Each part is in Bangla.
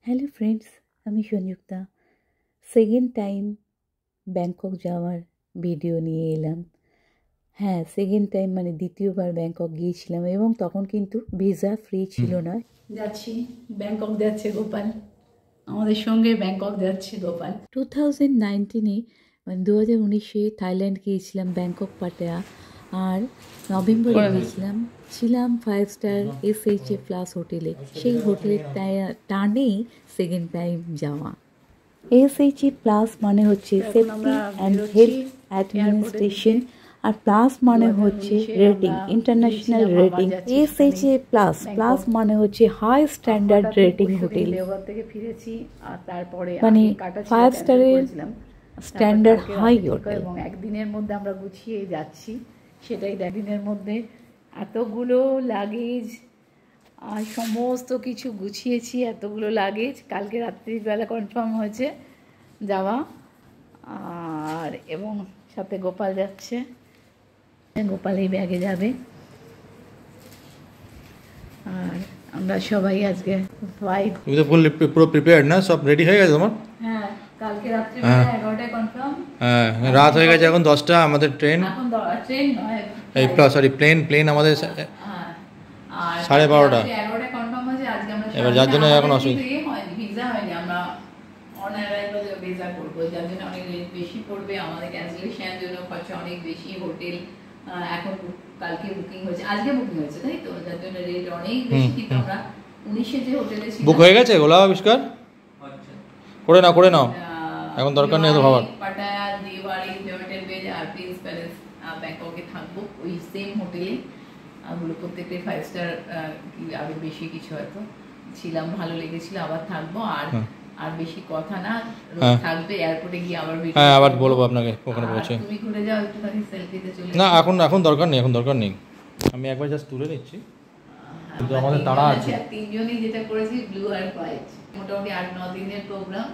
হ্যালো ফ্রেন্ডস, আমি সংযুক্তা। সেকেন্ড টাইম ব্যাংকক যাওয়ার ভিডিও নিয়ে এলাম। হ্যাঁ, সেকেন্ড টাইম মানে দ্বিতীয়বার ব্যাংকক গিয়েছিলাম এবং তখন কিন্তু ভিসা ফ্রি ছিল না। যাচ্ছি ব্যাংকক, যাচ্ছে গোপাল আমাদের সঙ্গে। ব্যাংকক যাচ্ছে গোপাল। 2019-এ মানে 2019-এ থাইল্যান্ড গিয়েছিলাম, ব্যাংকক পাটায়া। আর নভেম্বরে গিয়েছিলাম, ছিলাম 5 স্টার SHA প্লাস হোটেলে। সেই হোটেলের টানেই সেকেন্ড টাইম যাওয়া। SHA প্লাস মানে হচ্ছে সেফটি অ্যান্ড হেলথ অ্যাডমিনিস্ট্রেশন, আর প্লাস মানে হচ্ছে rating, international rating. SHA plus plus মানে হচ্ছে হাই স্ট্যান্ডার্ড রেটিং হোটেল, থেকে ফিরেছি। আর তারপরে মানে 5 স্টারের স্ট্যান্ডার্ড হাই হোটেল। এবং একদিনের মধ্যে আমরা গুছিয়ে যাচ্ছি, সেটাই একদিনের মধ্যে এতগুলো লাগেজ আর সমস্ত কিছু গুছিয়েছি। এতগুলো লাগেজ কালকে রাত্রিবেলা কনফার্ম হয়েছে যাওয়া। আর এবং সাথে গোপাল যাচ্ছে, গোপাল এই ব্যাগে যাবে। আর আমরা সবাই আজকে ফ্লাইট, তুমি তো পুরো প্রিপেয়ার্ড না? সব রেডি হয়ে গেছে তোমার? হ্যাঁ, কালকে রাত্রিবেলা 11টায় কনফার্ম। হ্যাঁ, রাত হয়ে গেছে, এখন 10টা। আমাদের ট্রেন, এখন ট্রেন নয়, এই সরি প্লেন আমাদের 12:30। 11টায় কনফার্ম হয়েছে। আজকে আমরা এবার যার জন্য এখন অসুবিধা হয়নি, ভিসা হয়নি, আমরা অন অ্যারাইভালে ভিসা করবো, যার জন্য অনেক রেট বেশি পড়বে আমাদের। ক্যান্সেলেশনের জন্য খরচা অনেক বেশি। হোটেল এখন কালকে বুকিং হয়েছে, আজকে বুকিং হয়েছে, তাই তো, যার জন্য রেট অনেক বেশি। কিন্তু আমরা 19-এ যে হোটেলে ছিলাম বুক হয়ে গেছে। গোলা আবিষ্কার করে নাও, এখন দরকার নেই তো ভাবার। পাটায়া, দিওয়ারি, জয়টেল বেজ আর প্রিন্স প্যালেস ব্যাংককে থাকবো ওই সেম হোটেলে। ওগুলো প্রত্যেকটাই 5 স্টার, আরো বেশি কিছু হয়তো ছিলাম, ভালো লেগেছিল। আবার থাকবো। আর বেশি কথা না, থাকবে এয়ারপোর্টে গিয়ে আবার ভিডিও। হ্যাঁ, আবার বলবো আপনাকে ওখানে পৌঁছে। তুমি ঘুরে যাও একটুখানি, সেলফিতে চলে না, এখন দরকার নেই। আমি একবার জাস্ট তুলে নিচ্ছি, কিন্তু আমাদের তাড়া আছে। তিনজনই যেটা করেছি ব্লু আর হোয়াইট, মোটামুটি 8-9 দিনের প্রোগ্রাম।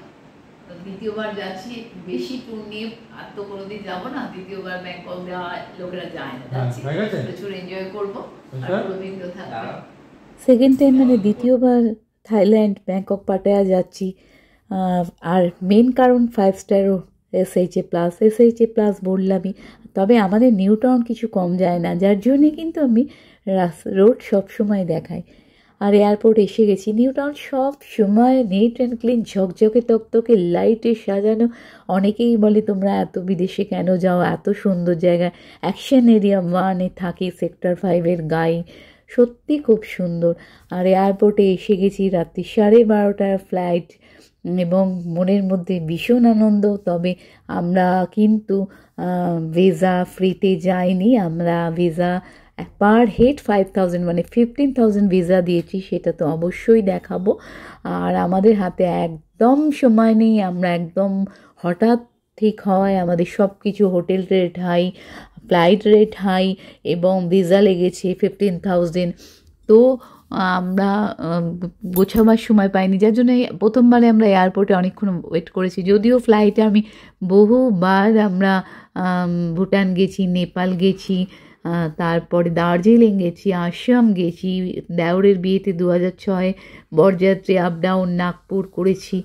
দ্বিতীয়বার যাচ্ছি, বেশি ট্যুর নিয়ে আর তো কোনোদিন যাবো না। দ্বিতীয়বার ব্যাংকক যাওয়া লোকেরা যায় না, যাচ্ছি প্রচুর এনজয় করবো আর পুরোদিন তো থাকবে। সেকেন্ড টাইম মানে দ্বিতীয়বার থাইল্যান্ড ব্যাংকক পাটায়া যাচ্ছি। আর মেন কারণ 5 স্টার SHA প্লাস বললামই। তবে আমাদের নিউ টাউন কিছু কম যায় না, যার জন্যে কিন্তু আমি রোড সবসময় দেখাই। আর এয়ারপোর্ট এসে গেছি। নিউ টাউন সব সময় নিট অ্যান্ড ক্লিন, ঝকঝকে তকতকে, লাইটে সাজানো। অনেকেই বলে তোমরা এত বিদেশে কেন যাও, এত সুন্দর জায়গা। অ্যাকশন এরিয়া 1-এ থাকি, সেক্টর 5-এর গায়ে, সত্যি খুব সুন্দর। আর এয়ারপোর্টে এসে গেছি, রাত্রি 12:30টার ফ্লাইট এবং মনের মধ্যে ভীষণ আনন্দ। তবে আমরা কিন্তু ভিসা ফ্রিতে যাইনি, আমরা ভিসা পার হেড 5,000 মানে 15,000 ভিসা দিয়েছি, সেটা তো অবশ্যই দেখাবো। আর আমাদের হাতে একদম সময় নেই, আমরা একদম হঠাৎ ঠিক হয় আমাদের সব কিছু। Hotel rate high, flight rate high এবং ভিসা লেগেছে 15,000। তো আমরা গোছাবার সময় পাইনি, যার জন্য প্রথমবারে আমরা এয়ারপোর্টে অনেকক্ষণ ওয়েট করেছি। যদিও ফ্লাইটে আমি বহুবার আমরা ভুটান গেছি, নেপাল গেছি, তারপরে দার্জিলিং গেছি, আসাম গেছি, দেওরের বিয়েতে 2006 বরযাত্রী আপ ডাউন নাগপুর করেছি।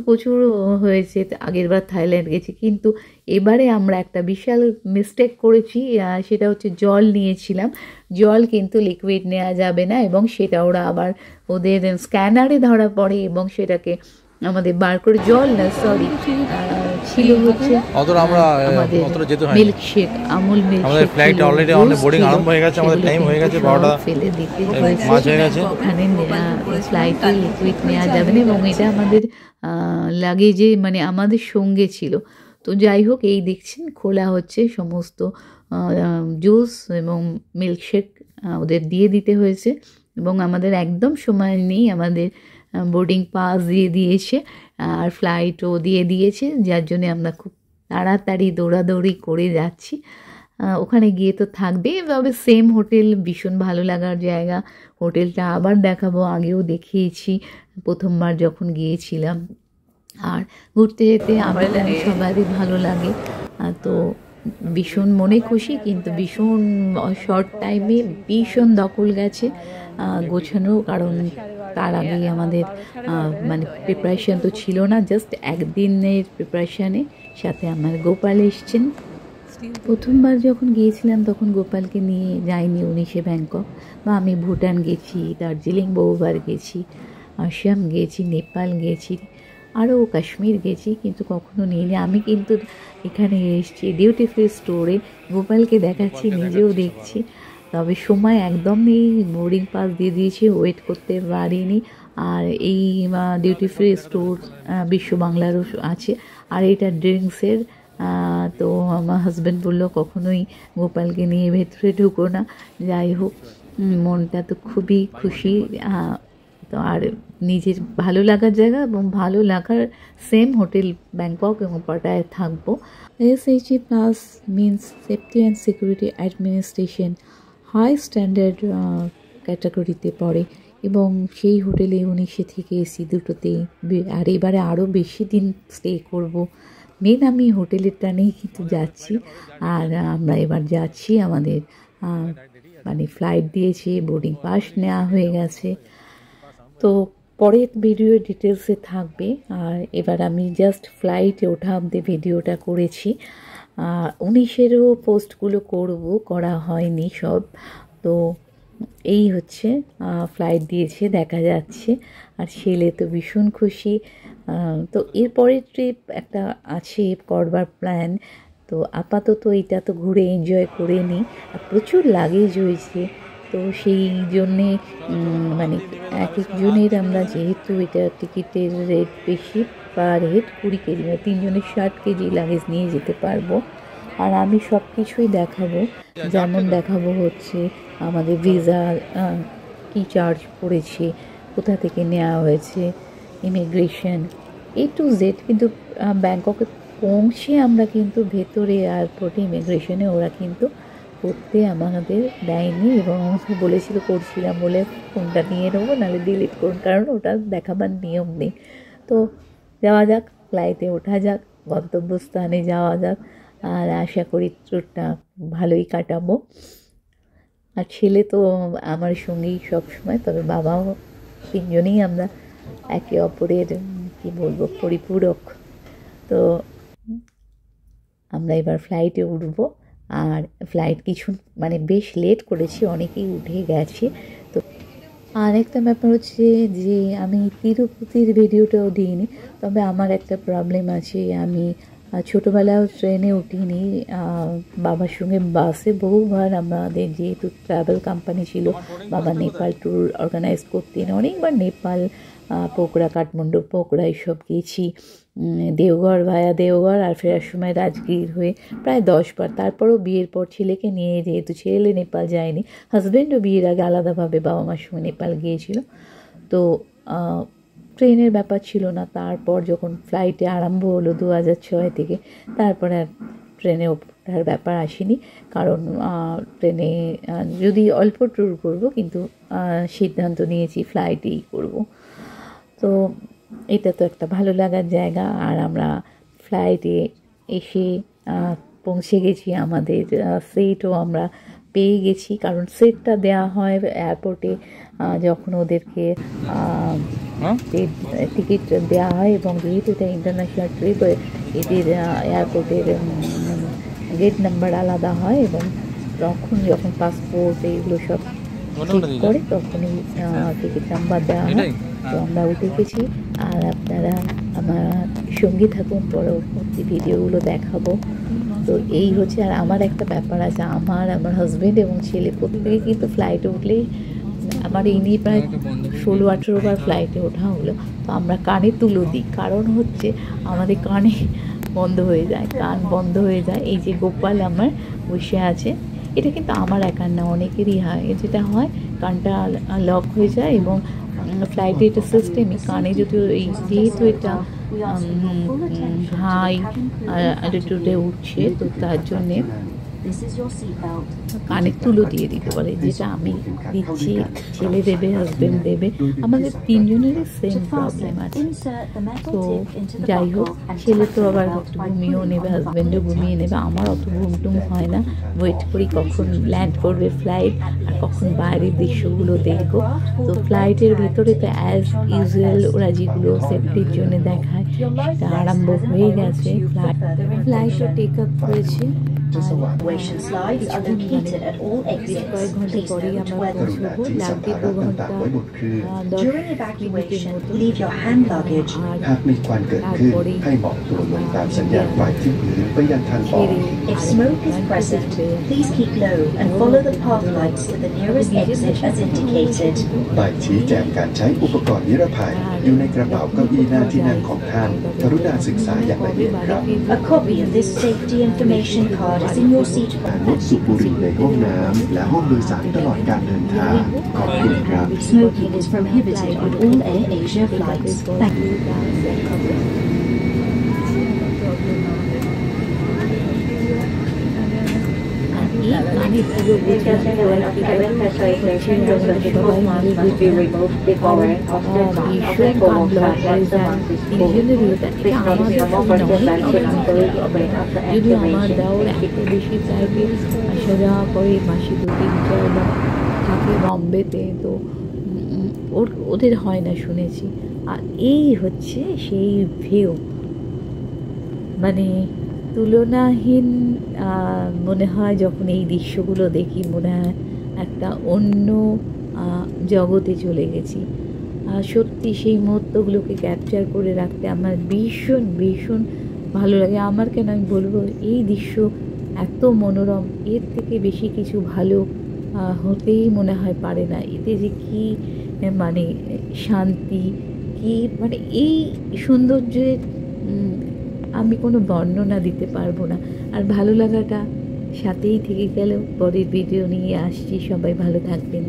প্রচুর হয়েছে। আগের বার থাইল্যান্ড গেছি, কিন্তু এবারে আমরা একটা বিশাল মিস্টেক করেছি, সেটা হচ্ছে জল নিয়েছিলাম। জল কিন্তু লিকুইড নেওয়া যাবে না, এবং সেটা ওরা আবার ওদের স্ক্যানারে ধরা পড়ে এবং সেটাকে আমাদের বার করে, জল না সরি ছিল হচ্ছে milkshake, Amul milkshake. Flight already আমাদের বোর্ডিং আরম্ভ হয়ে গেছে, আমাদের টাইম হয়ে গেছে 12টা, ফেলে দিতে মাঝ হয়ে গেছে। ওখানে ফ্লাইটে লিকুইড নেওয়া যাবে না, এবং এটা আমাদের লাগেজে মানে আমাদের সঙ্গে ছিল। তো যাই হোক, এই দেখছেন খোলা হচ্ছে সমস্ত জুস এবং মিল্কশেক ওদের দিয়ে দিতে হয়েছে, এবং আমাদের একদম সময় নেই। আমাদের বোর্ডিং পাস দিয়ে দিয়েছে আর ফ্লাইটও দিয়ে দিয়েছে, যার জন্যে আমরা খুব তাড়াতাড়ি দৌড়াদৌড়ি করে যাচ্ছি। ওখানে গিয়ে তো থাকবে, তবে সেম হোটেল, ভীষণ ভালো লাগার জায়গা। হোটেলটা আবার দেখাবো, আগেও দেখিয়েছি প্রথমবার যখন গিয়েছিলাম। আর ঘুরতে যেতে আমার সবারই ভালো লাগে। তো ভীষণ মনে খুশি, কিন্তু ভীষণ শর্ট টাইমে ভীষণ দখল গেছে। গোছানো, কারণ তার আগেই আমাদের মানে প্রিপারেশান তো ছিল না, জাস্ট একদিনের প্রিপারেশানে। সাথে আমার গোপাল এসছেন। প্রথমবার যখন গিয়েছিলাম তখন গোপালকে নিয়ে যাইনি 19-এ ব্যাংকক, বা আমি ভুটান গেছি, দার্জিলিং বহুবার গেছি, আসাম গেছি, নেপাল গেছি, আরও কাশ্মীর গেছি, কিন্তু কখনো নিয়ে আমি কিন্তু এখানে এসেছি ডিউটি ফ্রি স্টোরে, গোপালকে দেখাচ্ছি, নিজেও দেখছি। তবে সময় একদম নেই, বোর্ডিং পাস দিয়ে দিয়েছি, ওয়েট করতে পারিনি। আর এই ডিউটি ফ্রি স্টোর বিশ্ব বাংলারও আছে, আর এটা ড্রিঙ্কসের। তো আমার হাজব্যান্ড বললো কখনোই গোপালকে নিয়ে ভেতরে ঢুকো না। যাই হোক, মনটা তো খুবই খুশি। তো আর নিজের ভালো লাগার জায়গা এবং ভালো লাগার সেম হোটেল ব্যাংকক এবং পাটায়ায় থাকবো। SHA plus means safety and security administration, high standard ক্যাটাগরিতে পড়ে, এবং সেই হোটেলে 19 থেকে এসি দুটোতেই। আর এবারে আরও বেশি দিন স্টে করব। মেন আমি হোটেলের টানেই কিন্তু যাচ্ছি। আর আমরা এবার যাচ্ছি, আমাদের মানে ফ্লাইট দিয়েছে, বোর্ডিং পাস নেওয়া হয়ে গেছে। তো পরের ভিডিও ডিটেলসে থাকবে। আর এবার আমি জাস্ট ফ্লাইটে ওঠা অব্দি ভিডিওটা করেছি। 19-এরও পোস্টগুলো করা হয়নি সব। তো এই হচ্ছে, ফ্লাইট দিয়েছে, দেখা যাচ্ছে। আর ছেলে তো ভীষণ খুশি। তো এরপরের ট্রিপ একটা আছে করবার প্ল্যান। তো আপাতত এটা তো ঘুরে এনজয় করে নিই। আর প্রচুর লাগেজ হয়েছে, তো সেই জন্যে মানে এক একজনের আমরা, যেহেতু এটা টিকিটের রেট বেশি, পার হেড 20 কেজি, মানে 3 জনের 60 কেজি লাগেজ নিয়ে যেতে পারবো। আর আমি সব কিছুই দেখাবো, যেমন দেখাবো হচ্ছে আমাদের ভিসা কী চার্জ পড়েছে, কোথা থেকে নেওয়া হয়েছে, ইমিগ্রেশন, A to Z। কিন্তু ব্যাংককে পৌঁছে আমরা কিন্তু ভেতরে এয়ারপোর্টে ইমিগ্রেশনে ওরা কিন্তু করতে আমাদের দেয়নি, এবং আমাকে বলেছিল করছিলাম বলে ফোনটা নিয়ে নেবো, নাহলে ডিলিট করুন, কারণ ওটা দেখাবার নিয়ম নেই। তো যাওয়া যাক, ফ্লাইটে ওঠা যাক, গন্তব্যস্থানে যাওয়া যাক। আর আশা করি ট্যুরটা ভালোই কাটাবো। আর ছেলে তো আমার সঙ্গেই সবসময়, তবে বাবাও, তিনজনেই আমরা একে অপরের কী বলবো পরিপূরক। তো আমরা এবার ফ্লাইটে উঠবো। আর ফ্লাইট কিছু মানে বেশ লেট করেছি, অনেকেই উঠে গেছে। তো আর একটা ব্যাপার হচ্ছে যে আমি তিরুপতির ভিডিওটাও দিইনি, তবে আমার একটা প্রবলেম আছে, আমি ছোটোবেলায় ট্রেনে উঠিনি, বাবার সঙ্গে বাসে বহুবার, আমাদের যেহেতু ট্রাভেল কোম্পানি ছিল, বাবা নেপাল ট্যুর অর্গানাইজ করতেন, অনেকবার নেপাল, পোকরা, কাঠমান্ডু, পোকরা এইসব গেছি, দেওঘর ভায়া দেওঘর, আর ফেরার সময় রাজগীর হয়ে প্রায় 10 বার। তারপরও বিয়ের পর ছেলেকে নিয়ে, যেহেতু ছেলে নেপাল যায়নি, হাজব্যান্ডও বিয়ের আগে আলাদাভাবে বাবা মার সঙ্গে নেপাল গিয়েছিল, তো ট্রেনের ব্যাপার ছিল না। তারপর যখন ফ্লাইটে আরম্ভ হলো 2006 থেকে, তারপর আর ট্রেনে ওঠার ব্যাপার আসেনি, কারণ ট্রেনে যদি অল্প ট্যুর করব, কিন্তু সিদ্ধান্ত নিয়েছি ফ্লাইটেই করব। তো এটা তো একটা ভালো লাগার জায়গা। আর আমরা ফ্লাইটে এসে পৌঁছে গেছি, আমাদের সিটও আমরা পেয়ে গেছি, কারণ সিটটা দেওয়া হয় এয়ারপোর্টে যখন ওদেরকে টিকিট দেওয়া হয়, এবং যেহেতু এটা ইন্টারন্যাশনাল ট্রিপ, এদের এয়ারপোর্টের গেট নাম্বার আলাদা হয়, এবং তখন যখন পাসপোর্ট এইগুলো সব চেক করে তখনই টিকিট নাম্বার দেওয়া হয়। তো আমরা উঠে গেছি। আর আপনারা আমার সঙ্গে থাকুন, পরবর্তী ভিডিওগুলো দেখাবো। তো এই হচ্ছে। আর আমার একটা ব্যাপার আছে, আমার হাজব্যান্ড এবং ছেলে প্রত্যেকে কিন্তু ফ্লাইটে উঠলেই, আমার এই নিয়ে প্রায় 16-18 বার ফ্লাইটে ওঠা হলো, তো আমরা কানে তুলো দিই, কারণ হচ্ছে আমাদের কানে বন্ধ হয়ে যায়, কান বন্ধ হয়ে যায়। এই যে গোপাল আমার বসে আছে, এটা কিন্তু আমার একার না, অনেকেরই হয়। যেটা হয়, কানটা লক হয়ে যায়, এবং ফ্লাইটে এটা সিস্টেমই, কানে যদি এই যেহেতু এটা হাই অ্যাটিটিউডে উঠছে, তো তার জন্যে কানের তুলো দিয়ে দিতে পারে, যেটা আমি দিচ্ছি, ছেলে দেবে, হাজবেন্ড দেবে, আমাদের তিনজনেরই সেম প্রবলেম আছে। তো যাই হোক, ছেলে তো আবার একটু ঘুমিয়েও নেবে, হাজবেন্ডও ঘুমিয়ে নেবে, আমার অত ঘুমটুম হয় না, ওয়েট করি কখন ল্যান্ড করবে ফ্লাইট আর কখন বাইরের দৃশ্যগুলো দেখবো। তো ফ্লাইটের ভেতরে তো অ্যাজ ইউজুয়াল ওরা যেগুলো সেফটির জন্য দেখায় সেটা আরম্ভ হয়ে গেছে। ফ্লাইটও টেক আপ করেছে, কয়েক ঘন্টা পরেই আমরা পৌঁছবো, লাগবে 2 ঘন্টা 10 মিনিটের মতো।หากมีควันเกิดขึ้นให้บอกตัวลงตามสัญญาณไฟที่พื้นไปยังทางออก If smoke is present, please keep low and follow the path lights to the nearest exit as indicated. ใบชี้แจงการใช้อุปกรณ์นิรภัยอยู่ในกระเป๋าเก้าอี้หน้าที่นั่งของท่าน กรุณาศึกษาอย่างละเอียดครับ A copy of this safety information card is in your seat งดสูบบุหรี่ในห้องน้ำและห้องโดยสารตลอดการเดินทางขอบคุณครับ Smoking is prohibited on all Air Asia flights. Thank you. যদিও আমার দেওয়ার এত বেশি ফ্লাইটে আসা যাওয়া করে, মাসে 2-3-4 বার থাকে বম্বেতে, তো ওদের হয় না শুনেছি। আর এই হচ্ছে সেই ভিউ, মানে তুলনাহীন মনে হয় যখন এই দৃশ্যগুলো দেখি, মনে হয় একটা অন্য জগতে চলে গেছি। সত্যি সেই মুহূর্তগুলোকে ক্যাপচার করে রাখতে আমার ভীষণ ভীষণ ভালো লাগে। আমার কেন, আমি বলবো এই দৃশ্য এত মনোরম, এর থেকে বেশি কিছু ভালো হতেই মনে হয় পারে না। এতে যে কী মানে শান্তি, কি মানে এই সৌন্দর্যের আমি কোনো বর্ণনা দিতে পারবো না। আর ভালো লাগাটা সাথেই থেকে গেল। পরের ভিডিও নিয়ে আসছি, সবাই ভালো থাকবেন।